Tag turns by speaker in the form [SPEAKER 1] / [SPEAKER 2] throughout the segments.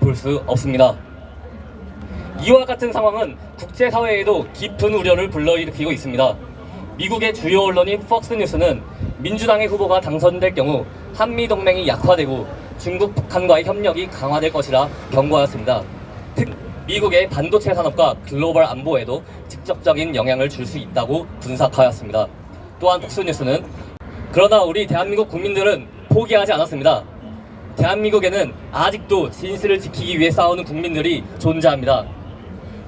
[SPEAKER 1] 볼 수 없습니다. 이와 같은 상황은 국제사회에도 깊은 우려를 불러일으키고 있습니다. 미국의 주요 언론인 폭스뉴스는 민주당의 후보가 당선될 경우 한미동맹이 약화되고 중국, 북한과의 협력이 강화될 것이라 경고하였습니다. 특히 미국의 반도체 산업과 글로벌 안보에도 직접적인 영향을 줄 수 있다고 분석하였습니다. 또한 폭스뉴스는 그러나 우리 대한민국 국민들은 포기하지 않았습니다. 대한민국에는 아직도 진실을 지키기 위해 싸우는 국민들이 존재합니다.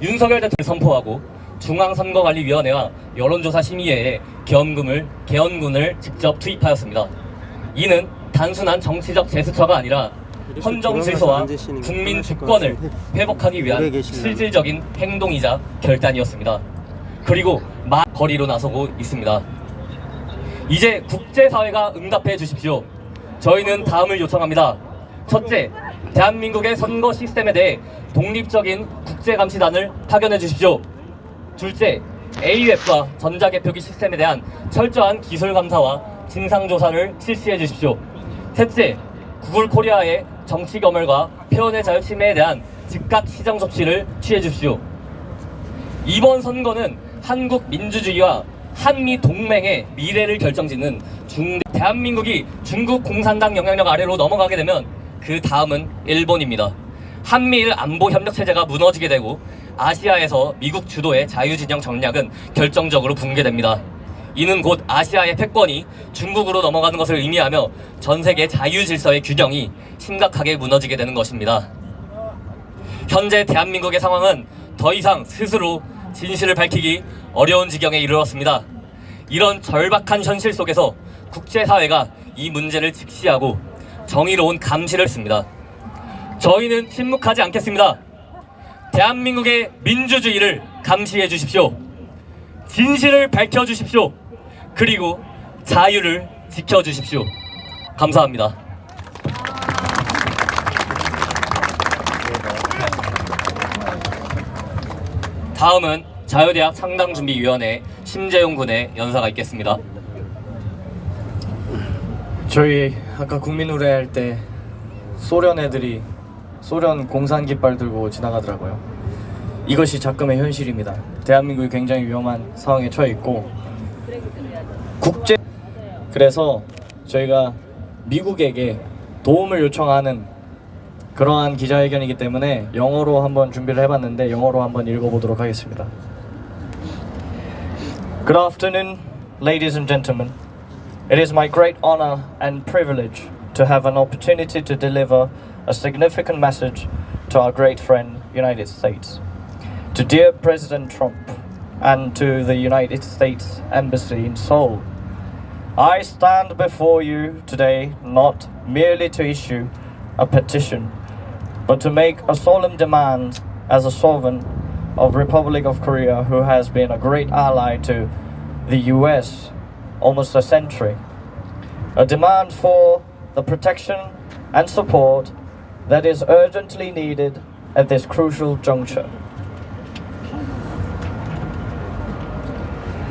[SPEAKER 1] 윤석열 대통령이 선포하고 중앙선거관리위원회와 여론조사심의회에 개헌군을 직접 투입하였습니다. 이는 단순한 정치적 제스처가 아니라 헌정 질서와 국민 주권을 회복하기 위한 실질적인 행동이자 결단이었습니다. 그리고 거리로 나서고 있습니다. 이제 국제사회가 응답해 주십시오. 저희는 다음을 요청합니다. 첫째, 대한민국의 선거 시스템에 대해 독립적인 국제감시단을 파견해 주십시오. 둘째, AUF와 전자개표기 시스템에 대한 철저한 기술감사와 진상조사를 실시해 주십시오. 셋째, 구글 코리아의 정치검열과 표현의 자유 침해에 대한 즉각 시정 조치를 취해 주십시오. 이번 선거는 한국 민주주의와 한미 동맹의 미래를 결정짓는 대한민국이 중국 공산당 영향력 아래로 넘어가게 되면 그 다음은 일본입니다. 한미일 안보 협력 체제가 무너지게 되고 아시아에서 미국 주도의 자유진영 전략은 결정적으로 붕괴됩니다. 이는 곧 아시아의 패권이 중국으로 넘어가는 것을 의미하며 전 세계 자유 질서의 균형이 심각하게 무너지게 되는 것입니다. 현재 대한민국의 상황은 더 이상 스스로 진실을 밝히기 어려운 지경에 이르렀습니다. 이런 절박한 현실 속에서 국제사회가 이 문제를 직시하고 정의로운 감시를 했습니다. 저희는 침묵하지 않겠습니다. 대한민국의 민주주의를 감시해 주십시오. 진실을 밝혀 주십시오. 그리고 자유를 지켜 주십시오. 감사합니다. 다음은 자유대학 창당준비위원회 심재용 군의 연사가 있겠습니다.
[SPEAKER 2] 저희 아까 국민노래 할 때 소련 애들이 소련 공산 깃발 들고 지나가더라고요. 이것이 작금의 현실입니다. 대한민국이 굉장히 위험한 상황에 처해 있고 그래서 저희가 미국에게 도움을 요청하는 그러한 기자회견이기 때문에 영어로 한번 준비를 해봤는데 영어로 한번 읽어보도록 하겠습니다. Good afternoon, ladies and gentlemen. It is my great honor and privilege to have an opportunity to deliver a significant message to our great friend, United States. To dear President Trump and to the United States Embassy in Seoul, I stand before you today not merely to issue a petition, but to make a solemn demand as a sovereign of Republic of Korea who has been a great ally to the US almost a century. A demand for the protection and support that is urgently needed at this crucial juncture.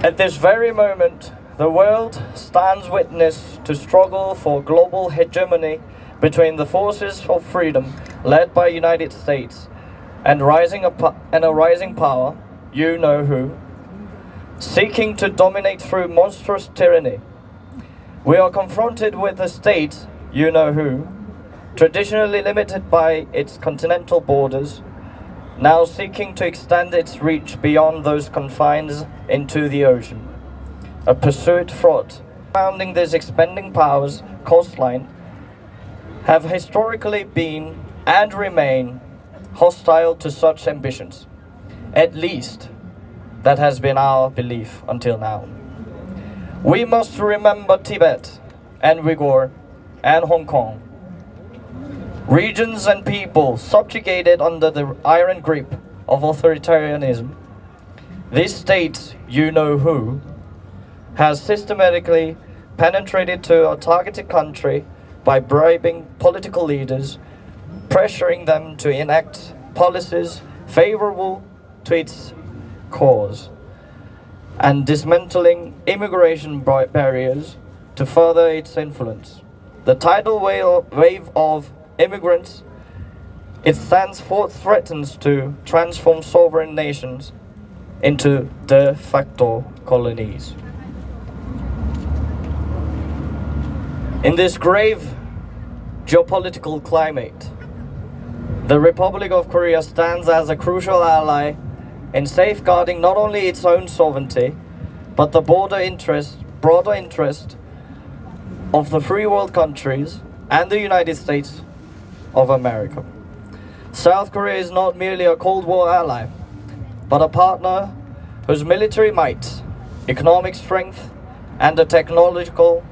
[SPEAKER 2] At this very moment, the world stands witness to struggle for global hegemony between the forces of freedom led by United States and a rising power, you know who, seeking to dominate through monstrous tyranny. We are confronted with a state, you know who, traditionally limited by its continental borders, now seeking to extend its reach beyond those confines into the ocean. A pursuit fraught surrounding these expanding powers' coastline have historically been and remain hostile to such ambitions. At least, that has been our belief until now. We must remember Tibet and Uyghur and Hong Kong, regions and people subjugated under the iron grip of authoritarianism. This state, you know who, has systematically penetrated to a targeted country by bribing political leaders, pressuring them to enact policies favorable to its cause, and dismantling immigration barriers to further its influence. The tidal wave of immigrants It threatens to transform sovereign nations into de facto colonies. In this grave geopolitical climate, the Republic of Korea stands as a crucial ally in safeguarding not only its own sovereignty, but the broader interest of the free world countries and the United States of America. South Korea is not merely a Cold War ally, but a partner whose military might, economic strength, and the technological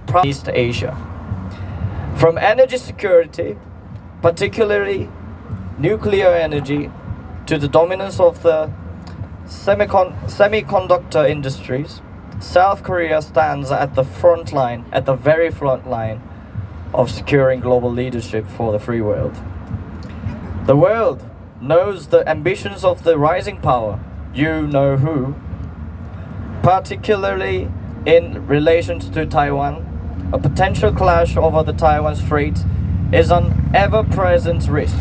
[SPEAKER 2] prowess East Asia. From energy security, particularly nuclear energy, to the dominance of the semiconductor industries, South Korea stands at the very front line of securing global leadership for the free world. The world knows the ambitions of the rising power, you know who, particularly in relations to Taiwan. A potential clash over the Taiwan Strait is an ever-present risk,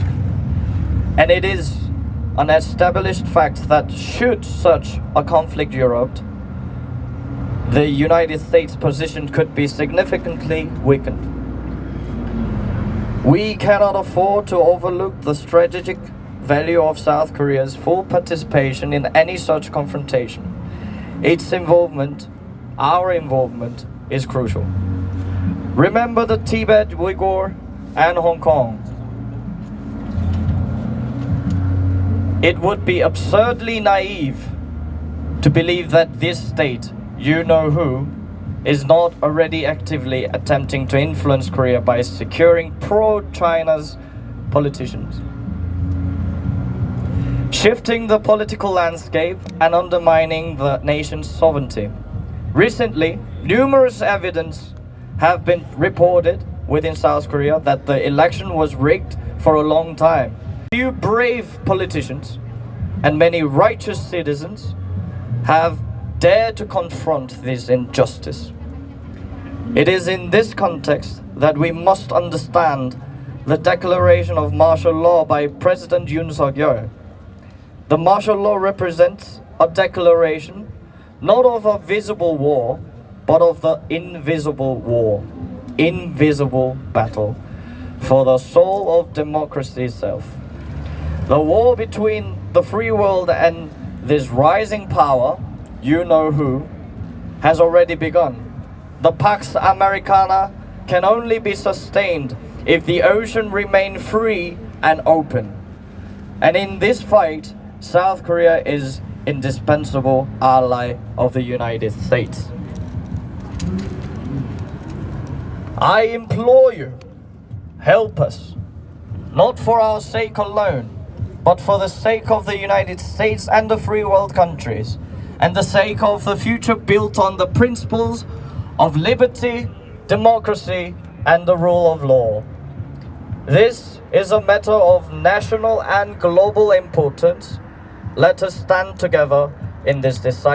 [SPEAKER 2] and it is an established fact that should such a conflict erupt, the United States' position could be significantly weakened. We cannot afford to overlook the strategic value of South Korea's full participation in any such confrontation. Its involvement, our involvement, is crucial. Remember the Tibet, Uyghur, and Hong Kong. It would be absurdly naive to believe that this state, you know who, is not already actively attempting to influence Korea by securing pro-China's politicians, shifting the political landscape and undermining the nation's sovereignty. Recently, numerous evidence have been reported within South Korea that the election was rigged for a long time. Few brave politicians and many righteous citizens have dared to confront this injustice. It is in this context that we must understand the declaration of martial law by President Yoon Suk-yeol. The martial law represents a declaration not of a visible war, but of the invisible war, invisible battle for the soul of democracy itself. The war between the free world and this rising power, you know who, has already begun. The Pax Americana can only be sustained if the ocean remains free and open. And in this fight, South Korea is indispensable ally of the United States. I implore you, help us, not for our sake alone, but for the sake of the United States and the free world countries, and the sake of the future built on the principles of liberty, democracy, and the rule of law. This is a matter of national and global importance. Let us stand together in this decisive